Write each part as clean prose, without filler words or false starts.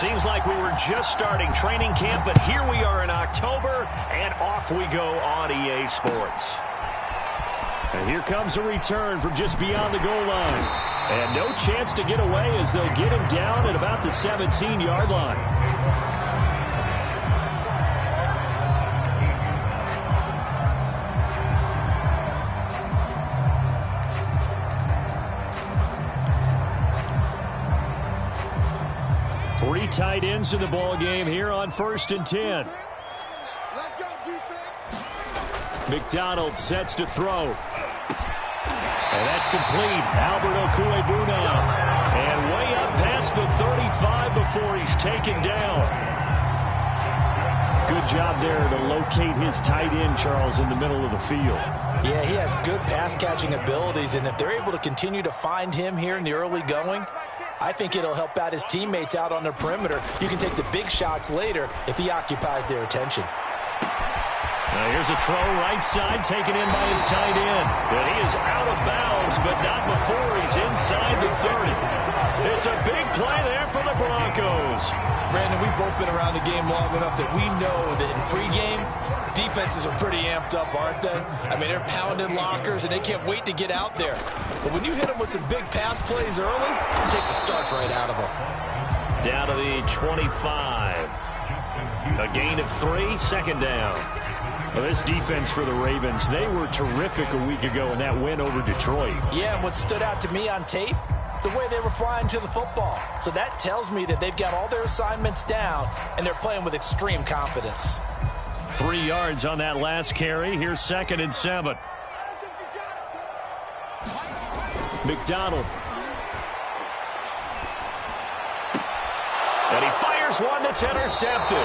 Seems like we were just starting training camp, but here we are in October, and off we go on EA Sports. And here comes a return from just beyond the goal line. And no chance to get away as they'll get him down at about the 17-yard line. Three tight ends in the ball game here on 1st and 10. McDonald sets to throw. And that's complete. Albert Okwuegbunam. And way up past the 35 before he's taken down. Good job there to locate his tight end, Charles, in the middle of the field. Yeah, he has good pass-catching abilities, and if they're able to continue to find him here in the early going, I think it'll help out his teammates out on the perimeter. You can take the big shots later if he occupies their attention. Now here's a throw right side taken in by his tight end. But he is out of bounds, but not before he's inside the 30. It's a big play there for the Broncos. Brandon, we've both been around the game long enough that we know that in pregame, defenses are pretty amped up, aren't they? I mean, they're pounding lockers, and they can't wait to get out there. But when you hit them with some big pass plays early, it takes the starch right out of them. Down to the 25. A gain of 3, second down. Well, this defense for the Ravens, they were terrific a week ago in that win over Detroit. Yeah, and what stood out to me on tape, the way they were flying to the football. So that tells me that they've got all their assignments down, and they're playing with extreme confidence. 3 yards on that last carry. Here's 2nd and 7. McDonald. And he fires one that's intercepted.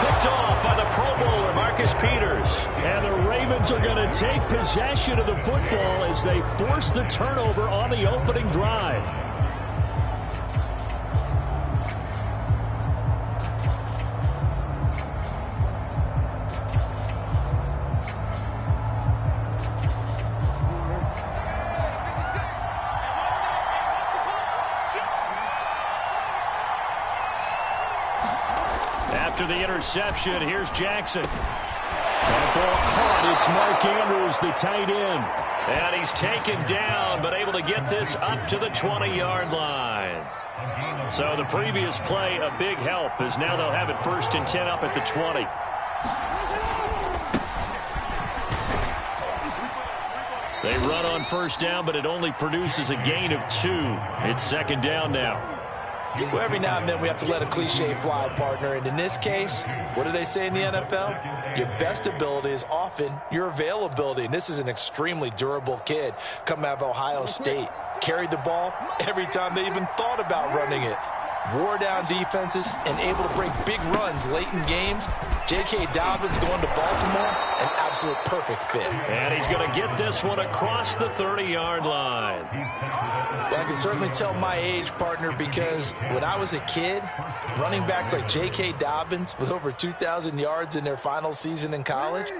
Picked off by the Pro Bowler, Marcus Peters. And the Ravens are going to take possession of the football as they force the turnover on the opening drive. After the interception, here's Jackson. That ball caught. It's Mark Andrews, the tight end. And he's taken down, but able to get this up to the 20-yard line. So the previous play, a big help, as now they'll have it 1st and 10 up at the 20. They run on 1st down, but it only produces a gain of 2. It's 2nd down now. Well, every now and then we have to let a cliche fly, partner. And in this case, what do they say in the NFL? Your best ability is often your availability. And this is an extremely durable kid coming out of Ohio State. Carried the ball every time they even thought about running it. Wore down defenses and able to break big runs late in games. J.K. Dobbins going to Baltimore, an absolute perfect fit. And he's going to get this one across the 30-yard line. Well, I can certainly tell my age, partner, because when I was a kid, running backs like J.K. Dobbins with over 2,000 yards in their final season in college,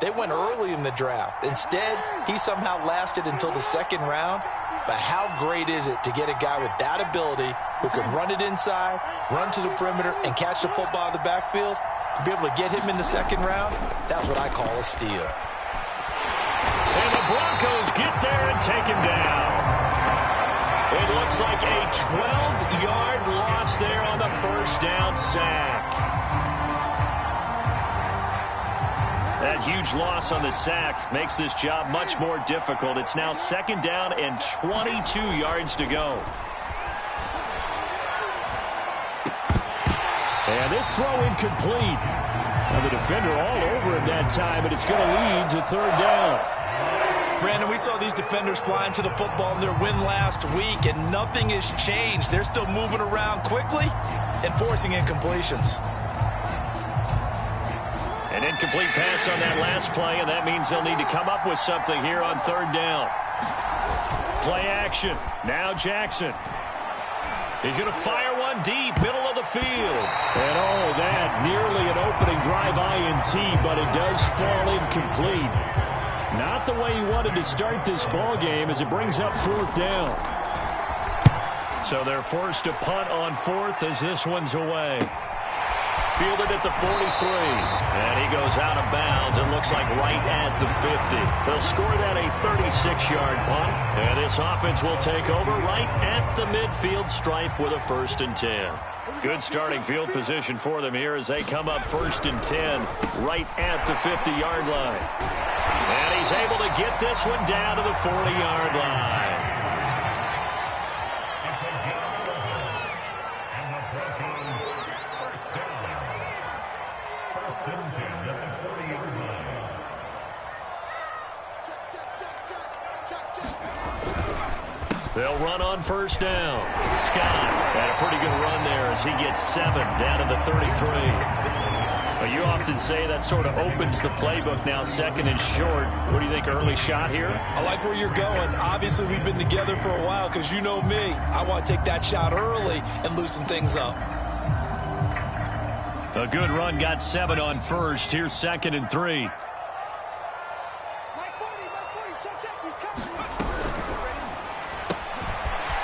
they went early in the draft. Instead, he somehow lasted until the 2nd round. But how great is it to get a guy with that ability who can run it inside, run to the perimeter, and catch the football in the backfield? To be able to get him in the 2nd round, that's what I call a steal. And the Broncos get there and take him down. It looks like a 12-yard loss there on the 1st down sack. That huge loss on the sack makes this job much more difficult. It's now 2nd down and 22 yards to go. And this throw incomplete. Now the defender all over him that time, and it's going to lead to 3rd down. Brandon, we saw these defenders flying to the football in their win last week, and nothing has changed. They're still moving around quickly and forcing incompletions. An incomplete pass on that last play, and that means they'll need to come up with something here on 3rd down. Play action. Now Jackson. He's going to fire one deep, middle of the field. And oh, that nearly an opening drive INT, but it does fall incomplete. Not the way he wanted to start this ball game as it brings up 4th down. So they're forced to punt on fourth as this one's away. Fielded at the 43. And he goes out of bounds. It looks like right at the 50. They'll score that a 36-yard punt. And this offense will take over right at the midfield stripe with a 1st and 10. Good starting field position for them here as they come up 1st and 10 right at the 50-yard line. And he's able to get this one down to the 40-yard line. They'll run on 1st down. Scott had a pretty good run there as he gets 7 down to the 33. Well, you often say that sort of opens the playbook now, 2nd and short. What do you think, early shot here? I like where you're going. Obviously, we've been together for a while because you know me. I want to take that shot early and loosen things up. A good run, got 7 on 1st. Here's 2nd and 3.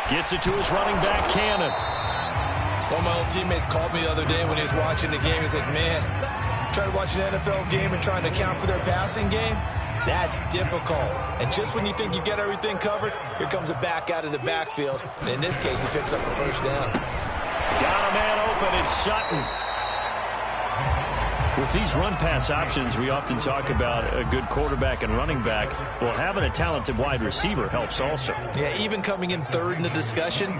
Gets it to his running back, Cannon. One of my old teammates called me the other day when he was watching the game. He's like, man, trying to watch an NFL game and trying to account for their passing game, that's difficult. And just when you think you get everything covered, here comes a back out of the backfield. And in this case, he picks up a 1st down. Got a man open. It's Sutton. With these run-pass options, we often talk about a good quarterback and running back. Well, having a talented wide receiver helps also. Yeah, even coming in 3rd in the discussion,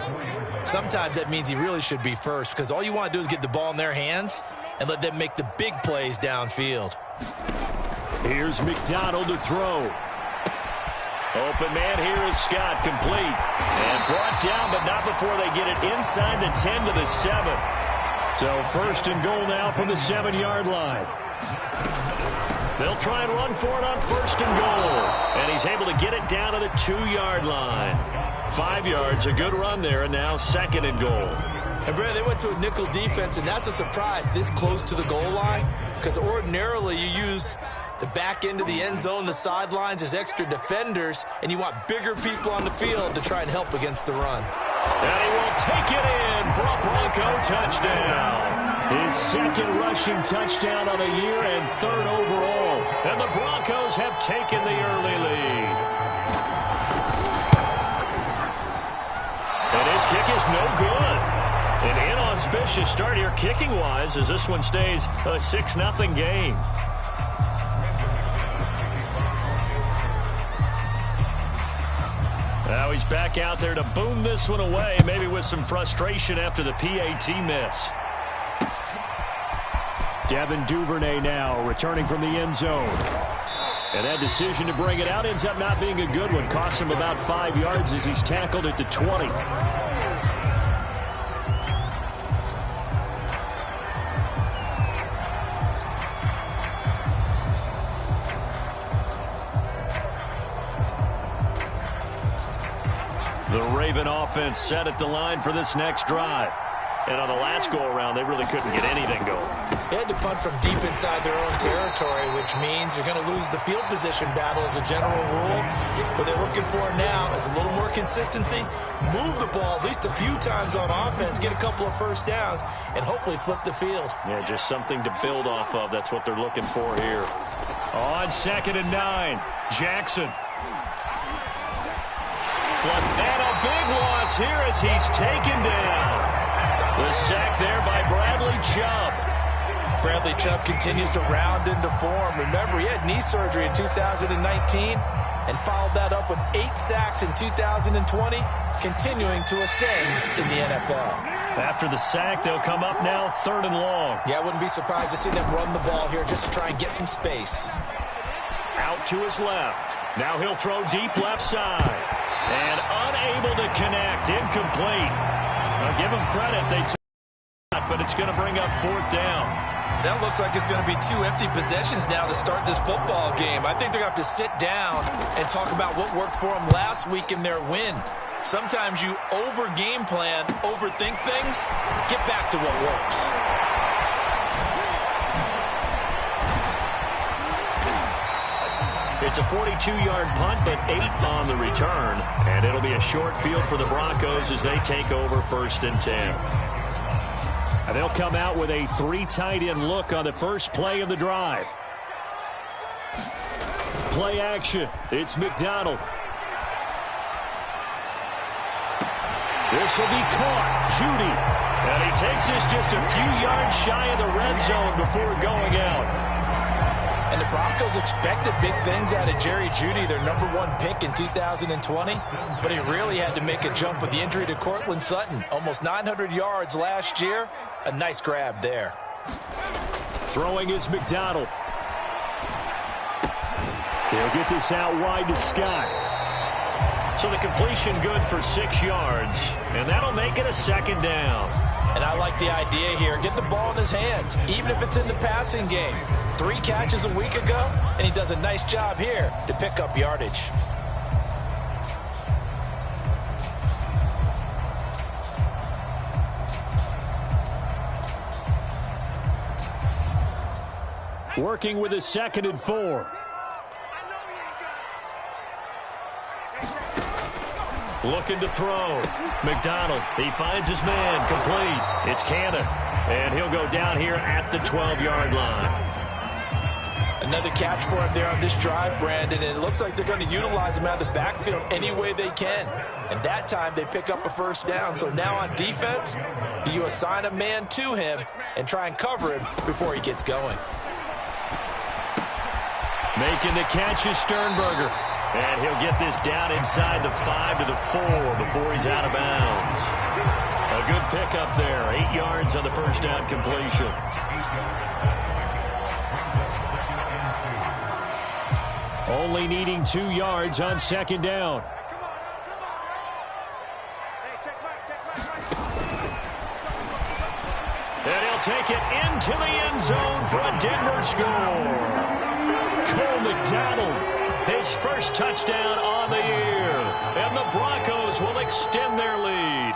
sometimes that means he really should be 1st because all you want to do is get the ball in their hands and let them make the big plays downfield. Here's McDonald to throw. Open man here is Scott, complete. And brought down, but not before they get it inside the 10 to the 7. So 1st and goal now from the 7-yard line. They'll try and run for it on 1st and goal. And he's able to get it down to the 2-yard line. 5 yards, a good run there, and now 2nd and goal. And Brad, they went to a nickel defense, and that's a surprise this close to the goal line because ordinarily you use the back end of the end zone, the sidelines as extra defenders, and you want bigger people on the field to try and help against the run. And he will take it in for a Bronco touchdown. His 2nd rushing touchdown on the year and 3rd overall. And the Broncos have taken the early lead. And his kick is no good. An inauspicious start here kicking-wise as this one stays a 6-0 game. Now he's back out there to boom this one away, maybe with some frustration after the PAT miss. Devin Duvernay now returning from the end zone. And that decision to bring it out ends up not being a good one. Costs him about 5 yards as he's tackled at the 20. The Raven offense set at the line for this next drive. And on the last go-around, they really couldn't get anything going. They had to punt from deep inside their own territory, which means you're going to lose the field position battle as a general rule. What they're looking for now is a little more consistency, move the ball at least a few times on offense, get a couple of 1st downs, and hopefully flip the field. Yeah, just something to build off of. That's what they're looking for here. On 2nd and 9, Jackson. And a big loss here as he's taken down. The sack there by Bradley Chubb. Bradley Chubb continues to round into form. Remember, he had knee surgery in 2019 and followed that up with 8 sacks in 2020, continuing to ascend in the NFL. After the sack, they'll come up now 3rd and long. Yeah, I wouldn't be surprised to see them run the ball here just to try and get some space. Out to his left. Now he'll throw deep left side. And unable to connect. Incomplete. I'll give them credit. They took it, but it's going to bring up 4th down. That looks like it's going to be 2 empty possessions now to start this football game. I think they're going to have to sit down and talk about what worked for them last week in their win. Sometimes you over-game plan, overthink things. Get back to what works. It It's a 42-yard punt, but 8 on the return. And it'll be a short field for the Broncos as they take over 1st and 10. And they'll come out with a 3 tight end look on the first play of the drive. Play action. It's McDonald. This will be caught. Jeudy. And he takes this just a few yards shy of the red zone before going out. And the Broncos expected big things out of Jerry Jeudy, their #1 pick in 2020. But he really had to make a jump with the injury to Courtland Sutton. Almost 900 yards last year. A nice grab there. Throwing is McDonald. He'll get this out wide to Scott. So the completion good for 6 yards. And that'll make it a 2nd down. And I like the idea here. Get the ball in his hands, even if it's in the passing game. 3 catches a week ago, and he does a nice job here to pick up yardage. Working with a 2nd and 4. Looking to throw. McDonald, he finds his man, complete. It's Cannon, and he'll go down here at the 12-yard line. Another catch for him there on this drive, Brandon, and it looks like they're going to utilize him out of the backfield any way they can. And that time they pick up a 1st down. So now on defense, do you assign a man to him and try and cover him before he gets going? Making the catch is Sternberger. And he'll get this down inside the 5 to the 4 before he's out of bounds. A good pickup there. 8 yards on the 1st down completion. Only needing 2 yards on 2nd down. And he'll take it into the end zone for a Denver score. Cole McDonald. His first touchdown on the year. And the Broncos will extend their lead.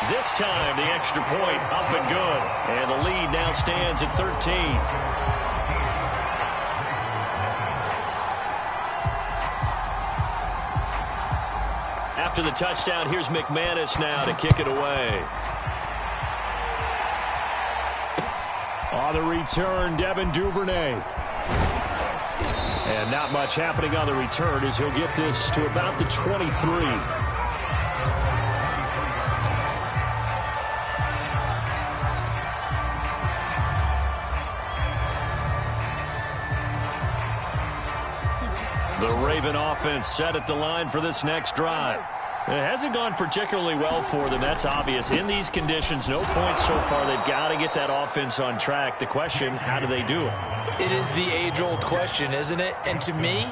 This time, the extra point up and good. And the lead now stands at 13. After the touchdown, here's McManus now to kick it away. On the return, Devin Duvernay. And not much happening on the return as he'll get this to about the 23. The Raven offense set at the line for this next drive. It hasn't gone particularly well for them. That's obvious. In these conditions, no points so far. They've got to get that offense on track. The question, how do they do it? It is the age-old question, isn't it? And to me,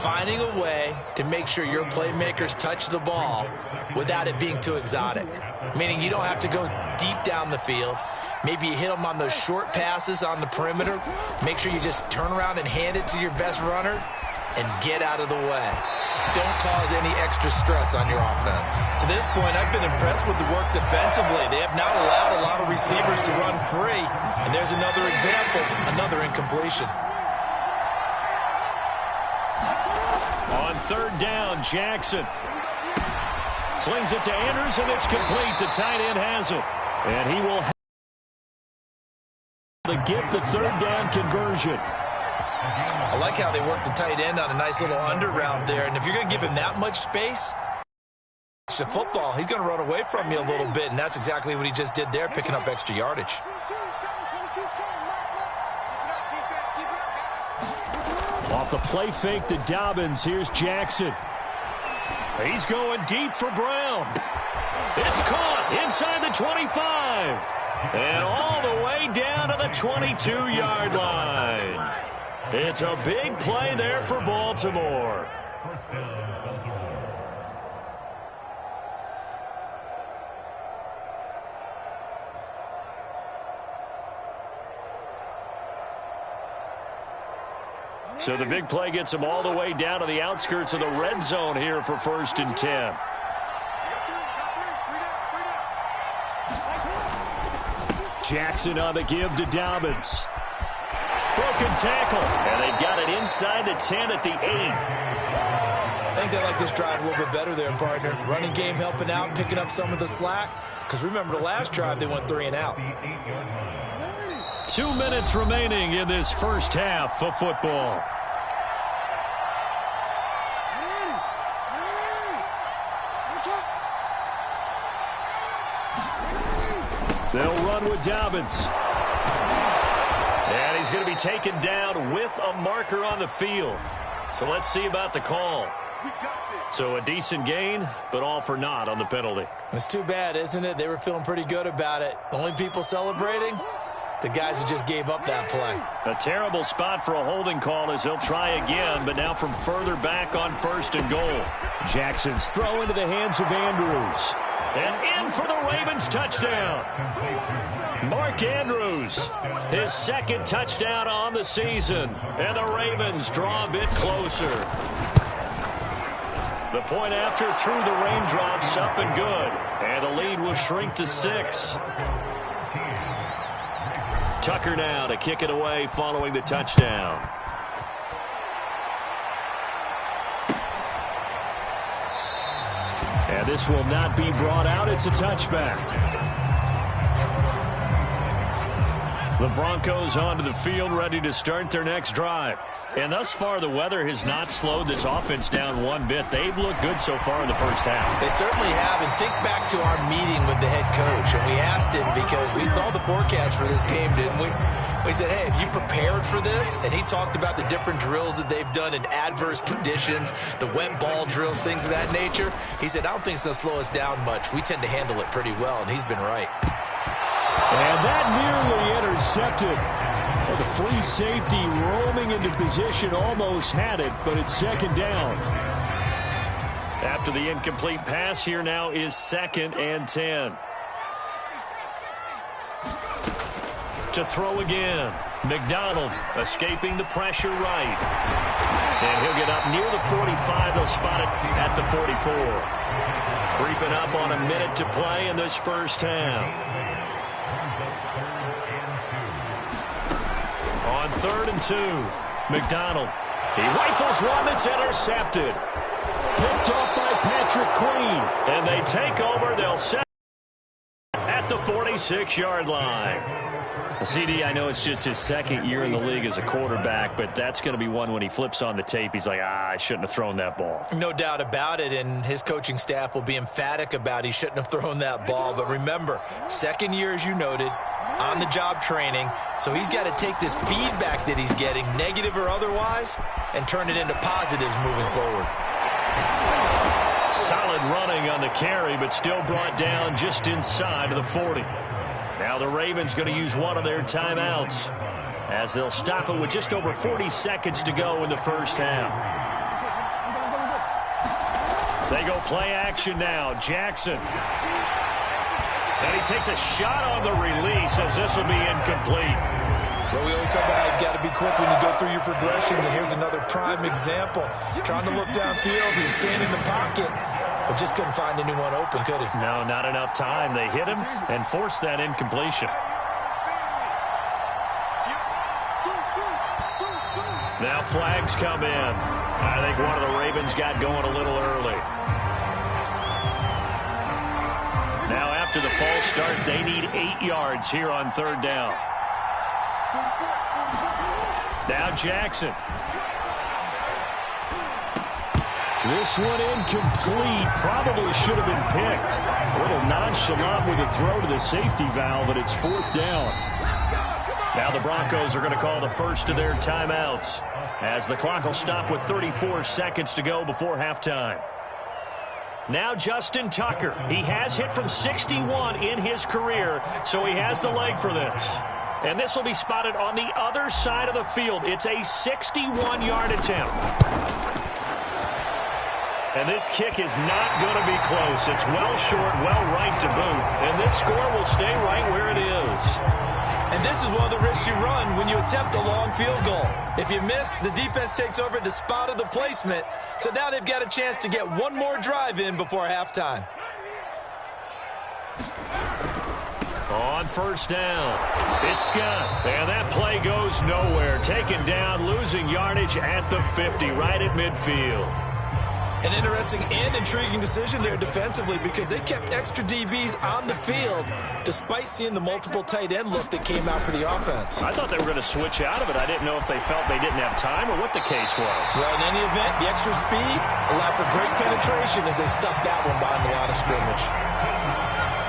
finding a way to make sure your playmakers touch the ball without it being too exotic. Meaning you don't have to go deep down the field. Maybe you hit them on those short passes on the perimeter. Make sure you just turn around and hand it to your best runner and get out of the way. Don't cause any extra stress on your offense. To this point, I've been impressed with the work defensively. They have not allowed a lot of receivers to run free. And there's another example, another incompletion. On 3rd down, Jackson slings it to Andrews, and it's complete. The tight end has it. And he will have to get the 3rd down conversion. I like how they work the tight end on a nice little under route there. And if you're going to give him that much space, the football, he's going to run away from you a little bit. And that's exactly what he just did there, picking up extra yardage. Off the play fake to Dobbins, here's Jackson. He's going deep for Brown. It's caught inside the 25. And all the way down to the 22-yard line. It's a big play there for Baltimore. So the big play gets him all the way down to the outskirts of the red zone here for 1st and 10. Jackson on the give to Dobbins. Broken tackle. And they've got it inside the 10 at the 8. I think they like this drive a little bit better there, partner. Running game helping out, picking up some of the slack. Because remember the last drive, they went 3 and out. 2 minutes remaining in this first half of football. They'll run with Dobbins. And he's going to be taken down with a marker on the field. So let's see about the call. So a decent gain, but all for naught on the penalty. It's too bad, isn't it? They were feeling pretty good about it. The only people celebrating, the guys who just gave up that play. A terrible spot for a holding call as they'll try again, but now from further back on 1st and goal. Jackson's throw into the hands of Andrews. And in for the Ravens touchdown. Mark Andrews, his 2nd touchdown on the season. And the Ravens draw a bit closer. The point after through the raindrops up and good. And the lead will shrink to 6. Tucker now to kick it away following the touchdown. And this will not be brought out. It's a touchback. The Broncos onto the field, ready to start their next drive. And thus far, the weather has not slowed this offense down one bit. They've looked good so far in the first half. They certainly have. And think back to our meeting with the head coach. And we asked him because we saw the forecast for this game, didn't we? We said, hey, have you prepared for this? And he talked about the different drills that they've done in adverse conditions, the wet ball drills, things of that nature. He said, I don't think it's going to slow us down much. We tend to handle it pretty well, and he's been right. And that nearly intercepted. Well, the free safety roaming into position almost had it, but it's 2nd down. After the incomplete pass, here now is 2nd and 10. To throw again. McDonald escaping the pressure right. And he'll get up near the 45. They'll spot it at the 44. Creeping up on a minute to play in this first half. On 3rd and 2. McDonald. He rifles one that's intercepted. Picked off by Patrick Queen. And they take over. They'll set at the 46-yard line. CD, I know it's just his 2nd year in the league as a quarterback, but that's going to be one when he flips on the tape. He's like, I shouldn't have thrown that ball. No doubt about it, and his coaching staff will be emphatic about he shouldn't have thrown that ball. But remember, 2nd year, as you noted, on-the-job training, so he's got to take this feedback that he's getting, negative or otherwise, and turn it into positives moving forward. Solid running on the carry, but still brought down just inside of the 40. Now the Ravens going to use one of their timeouts as they'll stop it with just over 40 seconds to go in the first half. They go play action now. Jackson. And he takes a shot on the release as this will be incomplete. Well, we always talk about how you've got to be quick when you go through your progressions, and here's another prime example. Trying to look downfield, he was standing in the pocket, but just couldn't find anyone open, could he? No, not enough time. They hit him and forced that incompletion. Now flags come in. I think one of the Ravens got going a little early. Now after the false start, they need 8 yards here on 3rd down. Now Jackson. This one incomplete. Probably should have been picked. A little nonchalant with a throw to the safety valve, but it's 4th down. Now the Broncos are going to call the first of their timeouts as the clock will stop with 34 seconds to go before halftime. Now Justin Tucker. He has hit from 61 in his career, so he has the leg for this. And this will be spotted on the other side of the field. It's a 61-yard attempt. And this kick is not going to be close. It's well short, well right to boot. And this score will stay right where it is. And this is one of the risks you run when you attempt a long field goal. If you miss, the defense takes over at the spot of the placement. So now they've got a chance to get one more drive in before halftime. On first down, it's Scott. And that play goes nowhere. Taken down, losing yardage at the 50, right at midfield. An interesting and intriguing decision there defensively because they kept extra DBs on the field despite seeing the multiple tight end look that came out for the offense. I thought they were going to switch out of it. I didn't know if they felt they didn't have time or what the case was. Well, in any event, the extra speed allowed for great penetration as they stuck that one behind the line of scrimmage.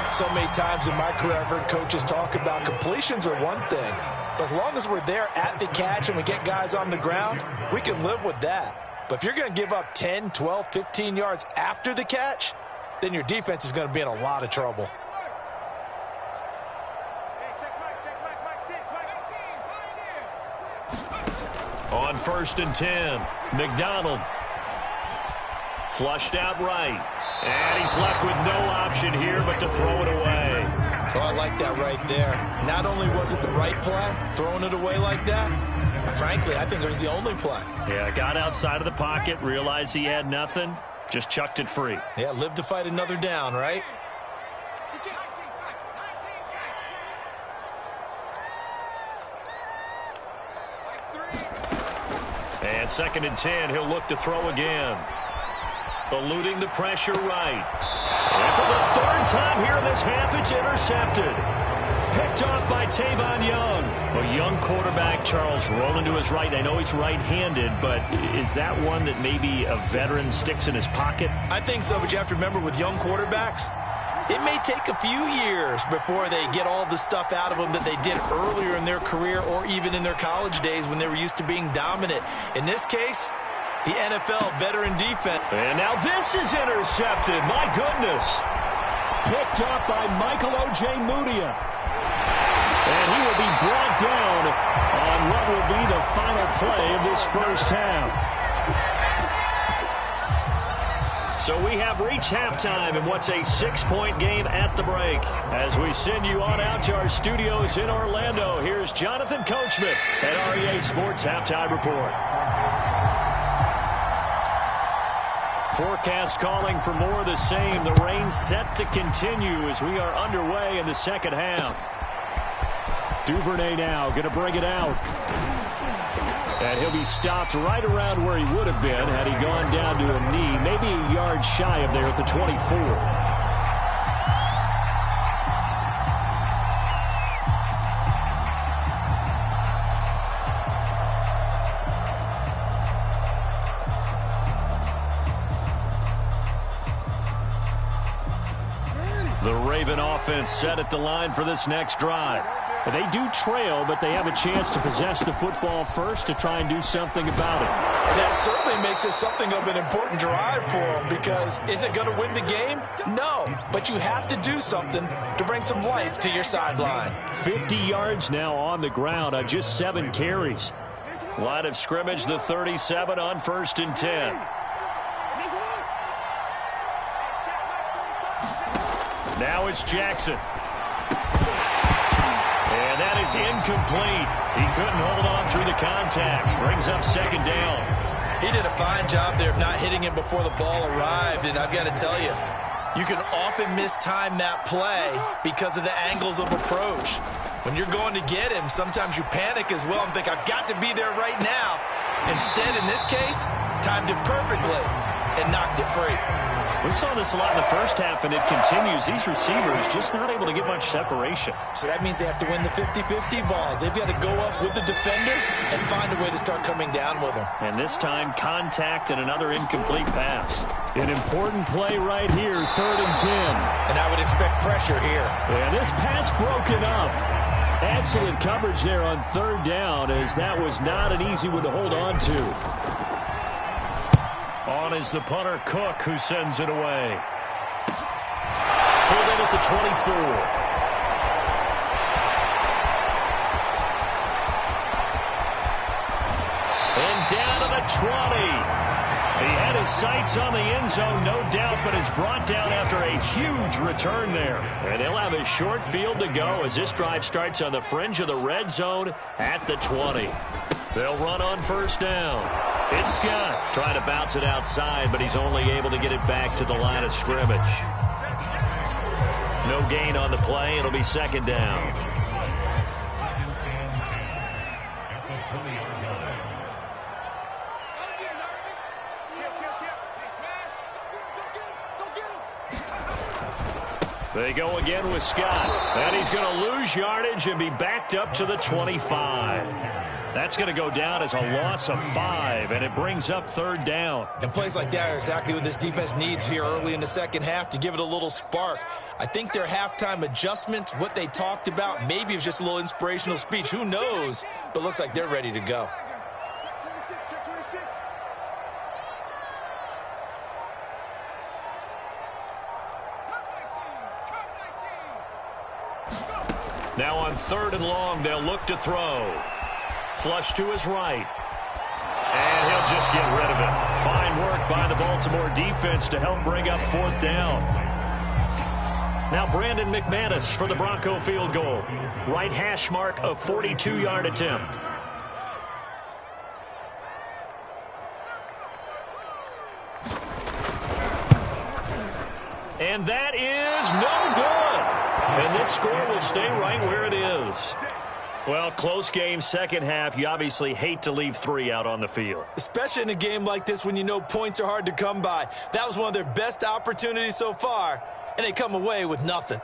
So many times in my career, I've heard coaches talk about completions are one thing. But as long as we're there at the catch and we get guys on the ground, we can live with that. But if you're going to give up 10, 12, 15 yards after the catch, then your defense is going to be in a lot of trouble. On first and 10, McDonald. Flushed out right. And he's left with no option here but to throw it away. Oh, I like that right there. Not only was it the right play, throwing it away like that, frankly, I think it was the only play. Yeah, got outside of the pocket, realized he had nothing, just chucked it free. Yeah, live to fight another down, right? And second and 10, he'll look to throw again. Eluding the pressure right. And for the third time here in this half, it's intercepted. Picked off by Tavon Young. A young quarterback, Charles, rolling to his right. I know he's right-handed, but is that one that maybe a veteran sticks in his pocket? I think so, but you have to remember with young quarterbacks, it may take a few years before they get all the stuff out of them that they did earlier in their career or even in their college days when they were used to being dominant. In this case, the NFL veteran defense. And now this is intercepted. My goodness. Picked up by Michael Ojemudia. And he will be brought down on what will be the final play of this first half. So we have reached halftime in what's a 6-point game at the break. As we send you on out to our studios in Orlando, here's Jonathan Coachman at REA Sports Halftime Report. Forecast calling for more of the same. The rain set to continue as we are underway in the second half. Duvernay now going to bring it out. And he'll be stopped right around where he would have been had he gone down to a knee, maybe a yard shy of there at the 24. The Raven offense set at the line for this next drive. They do trail, but they have a chance to possess the football first to try and do something about it. And that certainly makes it something of an important drive for them because is it going to win the game? No, but you have to do something to bring some life to your sideline. 50 yards now on the ground on just 7 carries. Line of scrimmage, the 37 on first and 10. Now it's Jackson. And that is incomplete. He couldn't hold on through the contact. Brings up second down. He did a fine job there of not hitting him before the ball arrived, and I've got to tell you, you can often mistime that play because of the angles of approach. When you're going to get him, sometimes you panic as well and think, I've got to be there right now. Instead, in this case, timed it perfectly and knocked it free. We saw this a lot in the first half, and it continues. These receivers just not able to get much separation. So that means they have to win the 50-50 balls. They've got to go up with the defender and find a way to start coming down with them. And this time, contact and another incomplete pass. An important play right here, 3rd and 10. And I would expect pressure here. And this pass broken up. Excellent coverage there on 3rd down, as that was not an easy one to hold on to. On is the punter, Cook, who sends it away. Pulled in at the 24. And down to the 20. He had his sights on the end zone, no doubt, but is brought down after a huge return there. And they'll have a short field to go as this drive starts on the fringe of the red zone at the 20. They'll run on first down. It's Scott trying to bounce it outside, but he's only able to get it back to the line of scrimmage. No gain on the play. It'll be second down. They go again with Scott. And he's going to lose yardage and be backed up to the 25. That's going to go down as a loss of 5, and it brings up third down. And plays like that are exactly what this defense needs here early in the second half to give it a little spark. I think their halftime adjustments, what they talked about, maybe it was just a little inspirational speech. Who knows? But looks like they're ready to go. Now on 3rd and long, they'll look to throw. Flush to his right. And he'll just get rid of it. Fine work by the Baltimore defense to help bring up 4th down. Now Brandon McManus for the Bronco field goal. Right hash mark, a 42-yard attempt. And that is no good. And this score will stay right where it is. Well, close game, second half. You obviously hate to leave 3 out on the field. Especially in a game like this when you know points are hard to come by. That was one of their best opportunities so far, and they come away with nothing.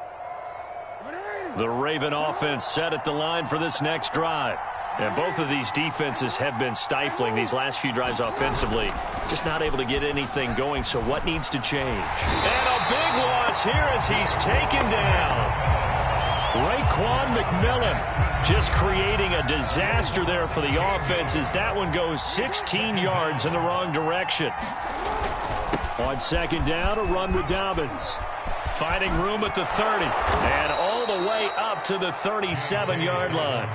The Raven offense set at the line for this next drive. And both of these defenses have been stifling these last few drives offensively. Just not able to get anything going, so what needs to change? And a big loss here as he's taken down. Raekwon McMillan just creating a disaster there for the offense as that one goes 16 yards in the wrong direction. On second down, a run with Dobbins. Finding room at the 30 and all the way up to the 37-yard line.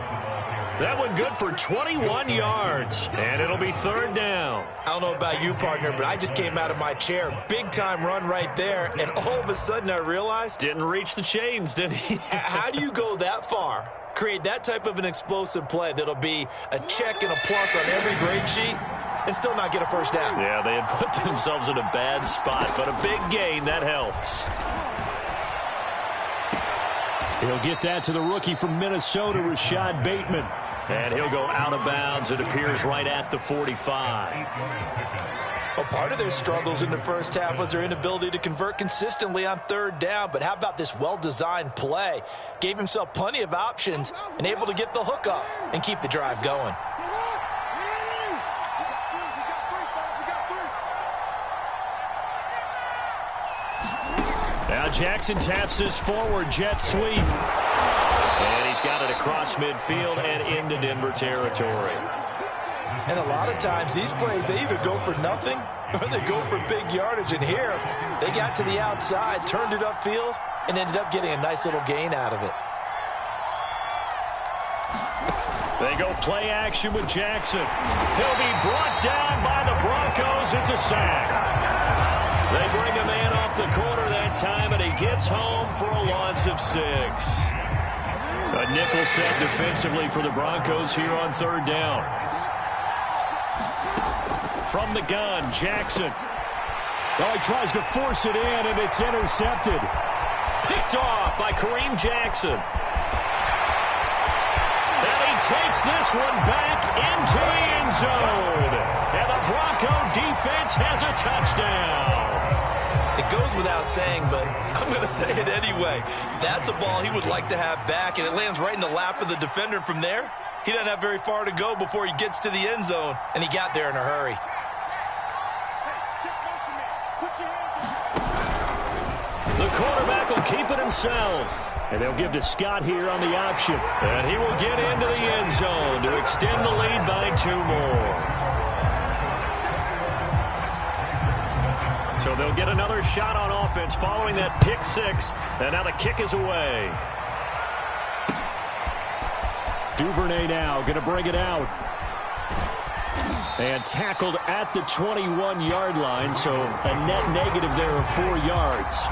That one good for 21 yards, and it'll be 3rd down. I don't know about you, partner, but I just came out of my chair. Big-time run right there, and all of a sudden I realized... Didn't reach the chains, did he? How do you go that far? Create that type of an explosive play that'll be a check and a plus on every grade sheet and still not get a first down? Yeah, they had put themselves in a bad spot, but a big gain, that helps. He'll get that to the rookie from Minnesota, Rashad Bateman. And he'll go out of bounds. It appears right at the 45. Well, part of their struggles in the first half was their inability to convert consistently on 3rd down. But how about this well-designed play? Gave himself plenty of options and able to get the hook up and keep the drive going. Now Jackson taps this forward jet sweep. And he's got it across midfield and into Denver territory. And a lot of times these plays, they either go for nothing or they go for big yardage. And here, they got to the outside, turned it upfield, and ended up getting a nice little gain out of it. They go play action with Jackson. He'll be brought down by the Broncos. It's a sack. They bring a man off the corner that time, and he gets home for a loss of 6. A nickel set defensively for the Broncos here on 3rd down. From the gun, Jackson. Oh, he tries to force it in, and it's intercepted. Picked off by Kareem Jackson. And he takes this one back into the end zone. And the Bronco defense has a touchdown. It goes without saying, but I'm going to say it anyway. That's a ball he would like to have back, and it lands right in the lap of the defender. From there, he doesn't have very far to go before he gets to the end zone, and he got there in a hurry. The quarterback will keep it himself. And they'll give to Scott here on the option. And he will get into the end zone to extend the lead by 2 more. So they'll get another shot on offense following that pick 6. And now the kick is away. Duvernay now going to bring it out. And tackled at the 21-yard line, so a net negative there of 4 yards.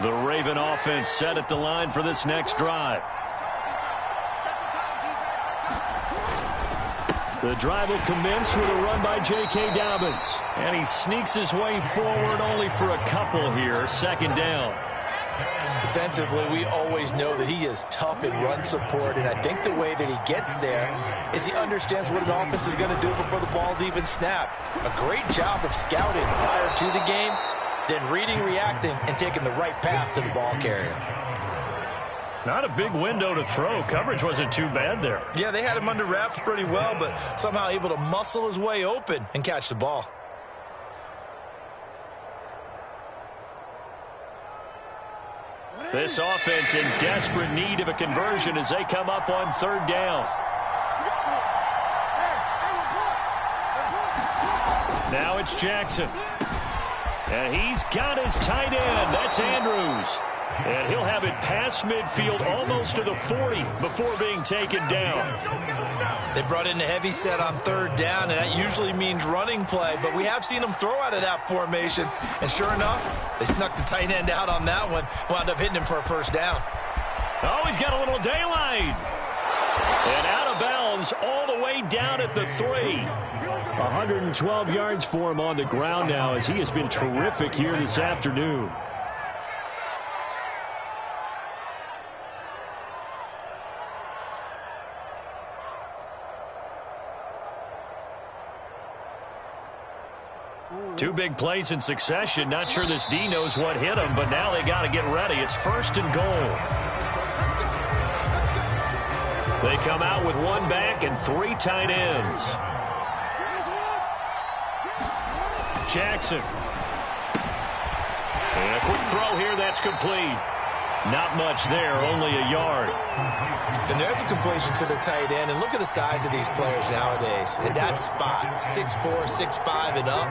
The Raven offense set at the line for this next drive. The drive will commence with a run by J.K. Dobbins. And he sneaks his way forward only for a couple here. Second down. Defensively, we always know that he is tough in run support, and I think the way that he gets there is he understands what an offense is going to do before the ball's even snapped. A great job of scouting prior to the game, then reading, reacting, and taking the right path to the ball carrier. Not a big window to throw. Coverage wasn't too bad there. Yeah, they had him under wraps pretty well, but somehow able to muscle his way open and catch the ball. This offense in desperate need of a conversion as they come up on third down. Now it's Jackson. And he's got his tight end. That's Andrews. And he'll have it past midfield almost to the 40 before being taken down. They brought in a heavy set on third down, and that usually means running play, but we have seen them throw out of that formation. And sure enough, they snuck the tight end out on that one, wound up hitting him for a first down. Oh, he's got a little daylight. And out of bounds all the way down at the 3. 112 yards for him on the ground now as he has been terrific here this afternoon. Two big plays in succession. Not sure this D knows what hit him, but now they got to get ready. It's first and goal. They come out with one back and 3 tight ends. Jackson. And a quick throw here. That's complete. Not much there, only a yard. And there's a completion to the tight end. And look at the size of these players nowadays. At that spot, 6'4", 6'5", and up.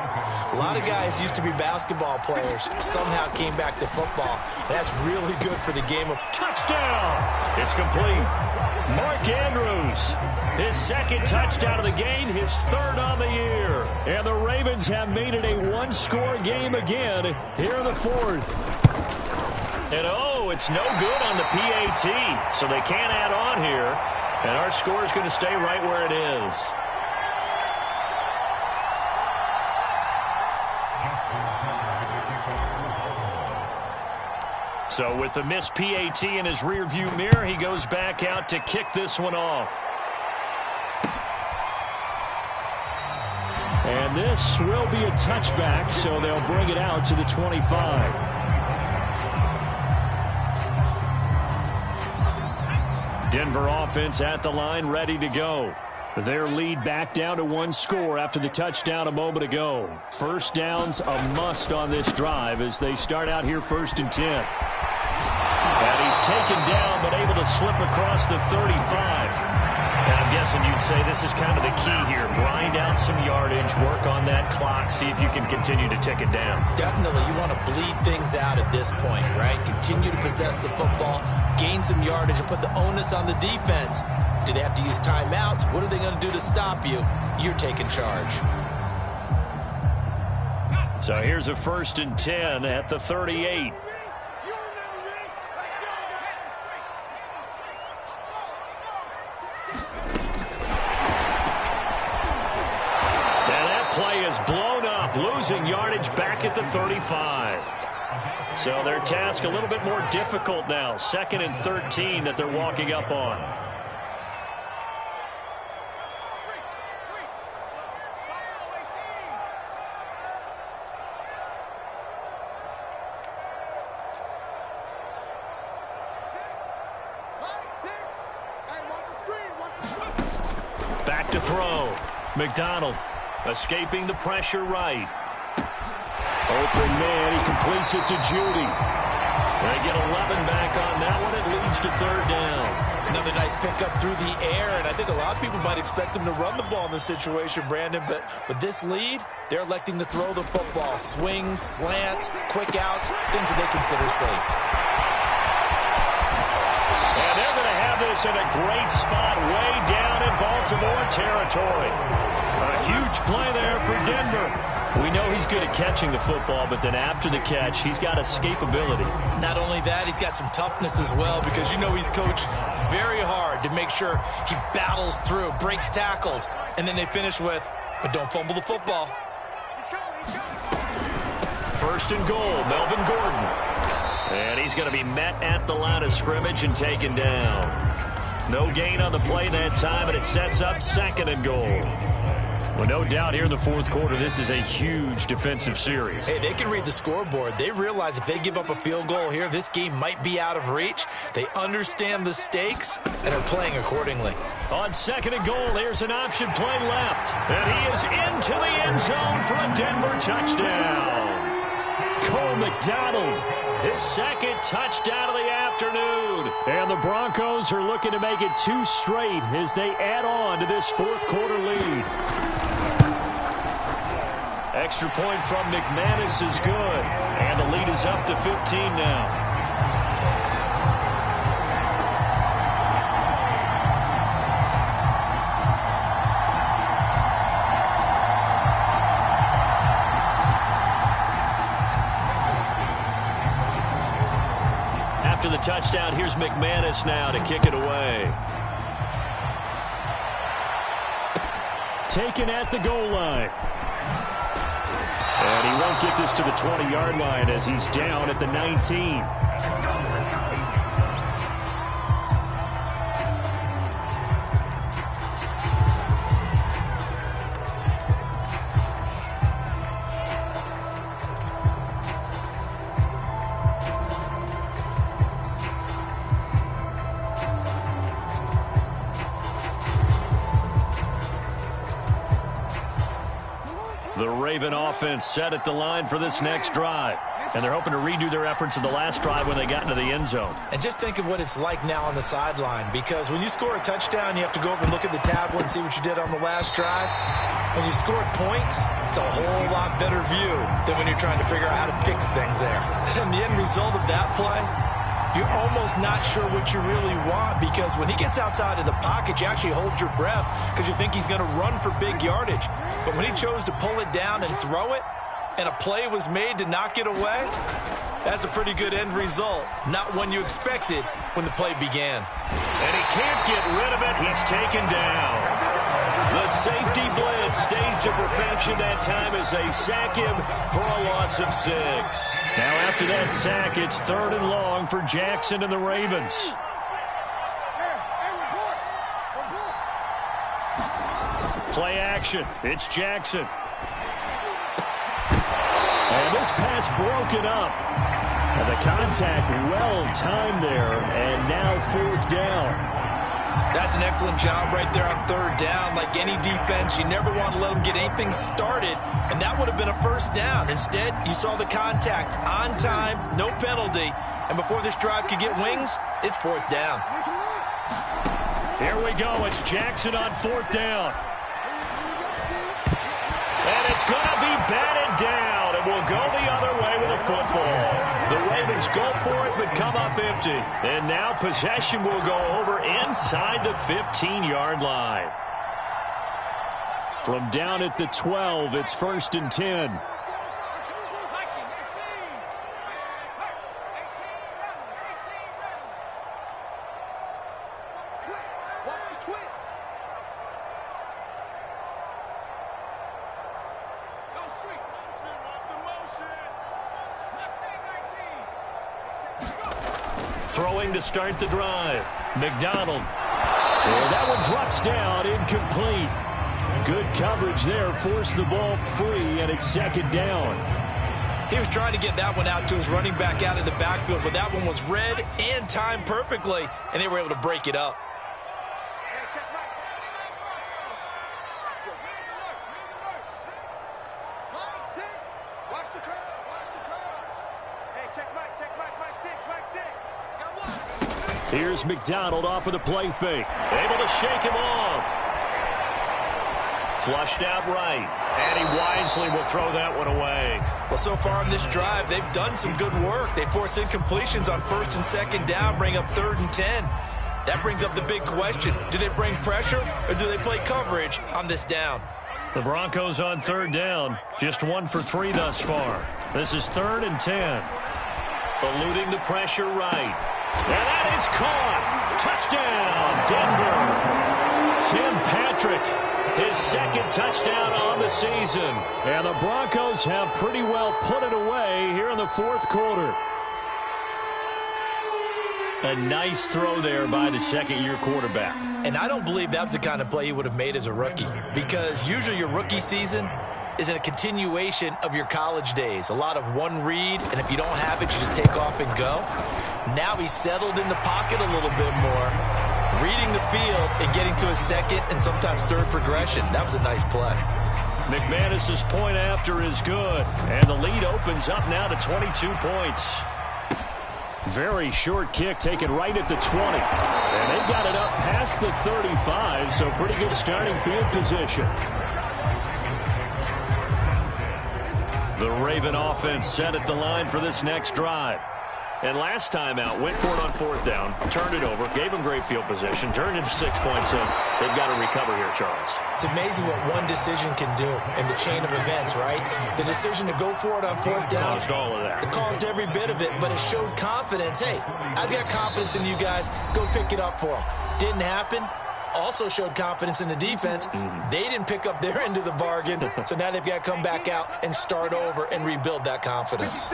A lot of guys used to be basketball players, somehow came back to football. That's really good for the game of touchdown. It's complete. Mark Andrews, his second touchdown of the game, his third on the year. And the Ravens have made it a one-score game again here in the fourth. And oh, it's no good on the PAT, so they can't add on here. And our score is going to stay right where it is. So with the missed PAT in his rearview mirror, he goes back out to kick this one off. And this will be a touchback, so they'll bring it out to the 25. Denver offense at the line, ready to go. Their lead back down to 1 score after the touchdown a moment ago. First down's a must on this drive as they start out here 1st and 10. And he's taken down but able to slip across the 35. And I'm guessing you'd say this is kind of the key here. Grind out some yardage, work on that clock, see if you can continue to tick it down. Definitely. You want to bleed things out at this point, right? Continue to possess the football, gain some yardage, and put the onus on the defense. Do they have to use timeouts? What are they going to do to stop you? You're taking charge. So here's a 1st and 10 at the 38. Blown up, losing yardage back at the 35. So their task a little bit more difficult now. 2nd and 13 that they're walking up on. Back to throw. McDonald. Escaping the pressure right. Open man, he completes it to Judy. They get 11 back on that one. It leads to 3rd down. Another nice pickup through the air, and I think a lot of people might expect him to run the ball in this situation, Brandon, but with this lead, they're electing to throw the football. Swings, slants, quick outs, things that they consider safe. And they're going to have this in a great spot way down in Baltimore territory. A huge play there for Denver. We know he's good at catching the football, but then after the catch, he's got escapability. Not only that, he's got some toughness as well, because you know he's coached very hard to make sure he battles through, breaks tackles, and then they finish with, but don't fumble the football. First and goal, Melvin Gordon. And he's going to be met at the line of scrimmage and taken down. No gain on the play that time, and it sets up second and goal. Well, no doubt here in the fourth quarter, this is a huge defensive series. Hey, they can read the scoreboard. They realize if they give up a field goal here, this game might be out of reach. They understand the stakes and are playing accordingly. On second and goal, here's an option play left. And he is into the end zone for a Denver touchdown. Cole McDonald, his second touchdown of the afternoon. And the Broncos are looking to make it 2 straight as they add on to this fourth quarter lead. Extra point from McManus is good. And the lead is up to 15 now. After the touchdown, here's McManus now to kick it away. Taken at the goal line. And he won't get this to the 20-yard line as he's down at the 19. The Raven offense set at the line for this next drive. And they're hoping to redo their efforts in the last drive when they got into the end zone. And just think of what it's like now on the sideline, because when you score a touchdown, you have to go over and look at the tablet and see what you did on the last drive. When you scored points, it's a whole lot better view than when you're trying to figure out how to fix things there. And the end result of that play, you're almost not sure what you really want, because when he gets outside of the pocket, you actually hold your breath because you think he's going to run for big yardage. But when he chose to pull it down and throw it, and a play was made to knock it away, that's a pretty good end result. Not one you expected when the play began. And he can't get rid of it. He's taken down. The safety blitz staged to perfection that time as they sack him for a loss of 6. Now after that sack, it's 3rd and long for Jackson and the Ravens. Play action. It's Jackson. And this pass broken up. And the contact well timed there. And now 4th down. That's an excellent job right there on 3rd down. Like any defense, you never want to let them get anything started. And that would have been a 1st down. Instead, you saw the contact on time, no penalty. And before this drive could get wings, it's 4th down. Here we go. It's Jackson on 4th down. And it's going to be batted down, and we'll go the other way with a football. The Ravens go for it, but come up empty. And now possession will go over inside the 15-yard line. From down at the 12, it's 1st and 10. Throwing to start the drive. McDonald. And that one drops down, incomplete. Good coverage there, forced the ball free, and it's 2nd down. He was trying to get that one out to his running back out of the backfield, but that one was read and timed perfectly, and they were able to break it up. Here's McDonald off of the play fake. Able to shake him off. Flushed out right. And he wisely will throw that one away. Well, so far in this drive, they've done some good work. They force incompletions on 1st and 2nd down, bring up 3rd and 10. That brings up the big question. Do they bring pressure or do they play coverage on this down? The Broncos on third down. Just 1 for 3 thus far. This is 3rd and 10. Eluding the pressure right. And that is caught. Touchdown, Denver. Tim Patrick, his 2nd touchdown on the season. And the Broncos have pretty well put it away here in the 4th quarter. A nice throw there by the 2nd-year quarterback. And I don't believe that was the kind of play he would have made as a rookie, because usually your rookie season is a continuation of your college days. A lot of one read, and if you don't have it, you just take off and go. Now he's settled in the pocket a little bit more, reading the field and getting to his 2nd and sometimes 3rd progression. That was a nice play. McManus's point after is good, and the lead opens up now to 22 points. Very short kick taken right at the 20. And they've got it up past the 35, so pretty good starting field position. The Raven offense set at the line for this next drive. And last time out, went for it on 4th down, turned it over, gave them great field position, turned into 6 points, and they've got to recover here, Charles. It's amazing what one decision can do in the chain of events, right? The decision to go for it on 4th down. Caused all of that. It caused every bit of it, but it showed confidence. Hey, I've got confidence in you guys. Go pick it up for them. Didn't happen. Also showed confidence in the defense. They didn't pick up their end of the bargain, so now they've got to come back out and start over and rebuild that confidence.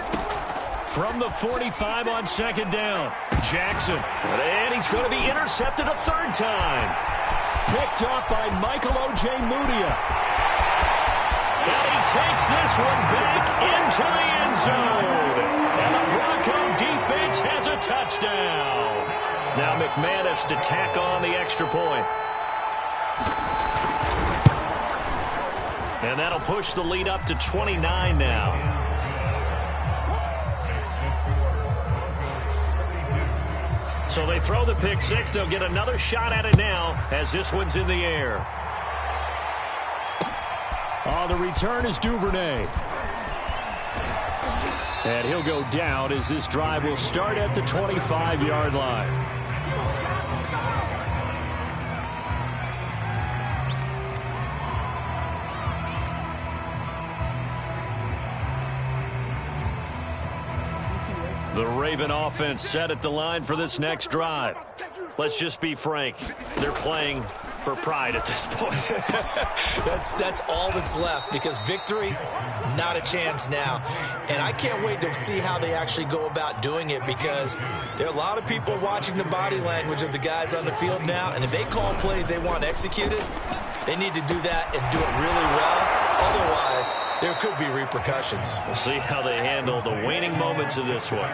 From the 45 on 2nd down, Jackson. And he's going to be intercepted a 3rd time. Picked up by Michael Ojemudia. And he takes this one back into the end zone. And the Bronco defense has a touchdown. Now McManus to tack on the extra point. And that'll push the lead up to 29 now. So they throw the pick 6. They'll get another shot at it now as this one's in the air. On the return is Duvernay. And he'll go down as this drive will start at the 25-yard line. The Raven offense set at the line for this next drive. Let's just be frank. They're playing for pride at this point. That's all that's left, because victory, not a chance now. And I can't wait to see how they actually go about doing it, because there are a lot of people watching the body language of the guys on the field now, and if they call plays they want executed, they need to do that and do it really well. Otherwise, there could be repercussions. We'll see how they handle the waning moments of this one.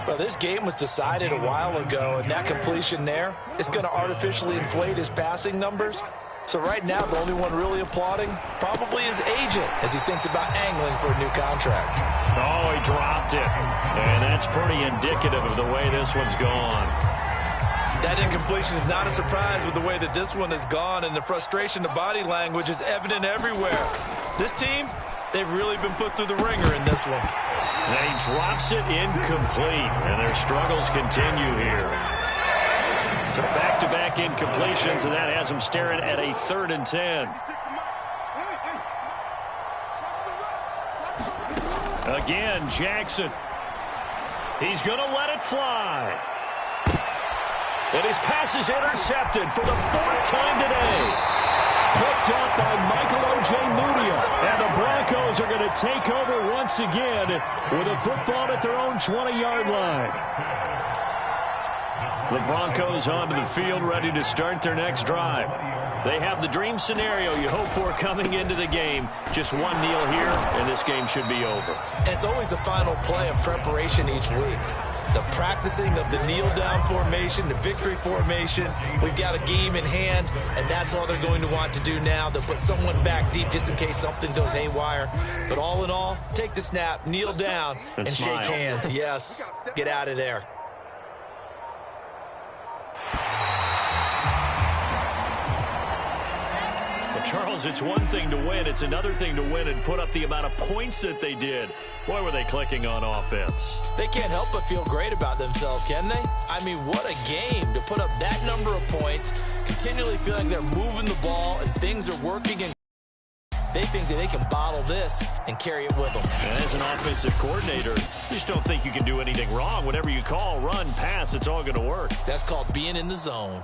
Well, this game was decided a while ago, and that completion there is going to artificially inflate his passing numbers. So right now, the only one really applauding probably his agent as he thinks about angling for a new contract. Oh, he dropped it. And that's pretty indicative of the way this one's gone. That incompletion is not a surprise with the way that this one has gone, and the frustration, the body language is evident everywhere. This team, they've really been put through the ringer in this one. And he drops it incomplete, and their struggles continue here. So back-to-back incompletions, and that has them staring at a 3rd and 10. Again, Jackson. He's going to let it fly. And his pass is intercepted for the 4th time today. Picked up by Michael Ojemudia. And the Broncos are going to take over once again with a football at their own 20-yard line. The Broncos onto the field ready to start their next drive. They have the dream scenario you hope for coming into the game. Just one kneel here, and this game should be over. And it's always the final play of preparation each week. The practicing of the kneel-down formation, the victory formation. We've got a game in hand, and that's all they're going to want to do now. They'll put someone back deep just in case something goes haywire. But all in all, take the snap, kneel down, and shake hands. Yes, get out of there. Charles, it's one thing to win. It's another thing to win and put up the amount of points that they did. Boy, were they clicking on offense. They can't help but feel great about themselves, can they? I mean, what a game to put up that number of points, continually feeling they're moving the ball and things are working. And They think that they can bottle this and carry it with them. And as an offensive coordinator, you just don't think you can do anything wrong. Whatever you call, run, pass, it's all going to work. That's called being in the zone.